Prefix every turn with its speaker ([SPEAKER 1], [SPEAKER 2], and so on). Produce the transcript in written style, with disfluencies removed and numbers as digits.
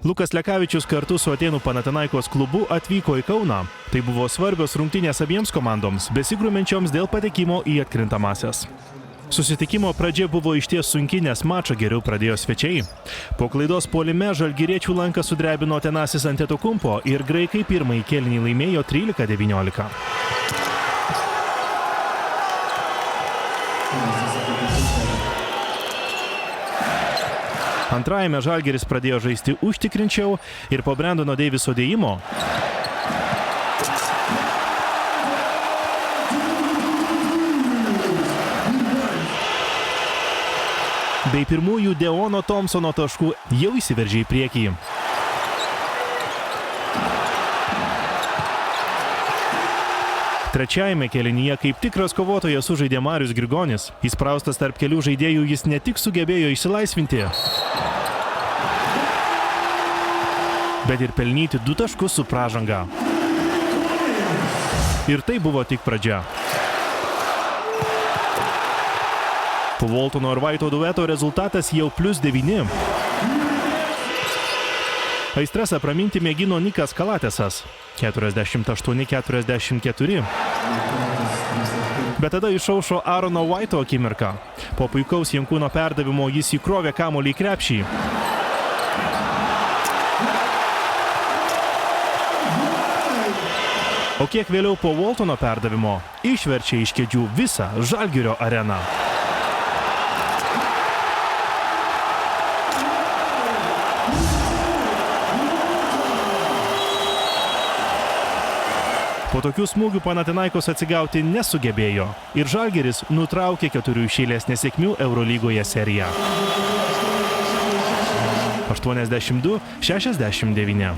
[SPEAKER 1] Lukas Lekavičius kartu su Atėnų Panathinaikos klubu atvyko į Kauną. Tai buvo svarbios rungtynės abiems komandoms, besigrumenčioms dėl patekimo į atkrintamąsias. Susitikimo pradžia buvo išties sunki, nes mačą geriau pradėjo svečiai. Po klaidos puolime žalgiriečių lanką sudrebino Tenasis Antetokounmpo ir graikai pirmąjį kėlinį laimėjo 13-19. Antrajame Žalgiris pradėjo žaisti užtikrinčiau ir po Brendono Deiviso dėjimo bei pirmųjų Deono Thompsono taškų jau įsiveržė į priekį. Trečiajame kėlinyje kaip tikras kovotojas sužaidė Marius Grigonis. Įspraustas tarp kelių žaidėjų jis ne tik sugebėjo išsilaisvinti, bet ir pelnyti 2 taškus su pražanga. Ir tai buvo tik pradžia. Po Waltono ir White'o dueto rezultatas jau +9. Aistras apraminti mėgino Nikas Kalatesas 48-44. Bet tada išaušo Aarono White'o akimirka. Po puikaus Jankūno perdavimo jis įkrovė kamuolį į krepšį. O kiek vėliau po Waltono perdavimo išverčia iš kėdžių visą Žalgirio areną. Po tokių smūgių Panathinaikos atsigauti nesugebėjo ir Žalgiris nutraukė 4 iš eilės nesėkmių Eurolygoje seriją. 82-69.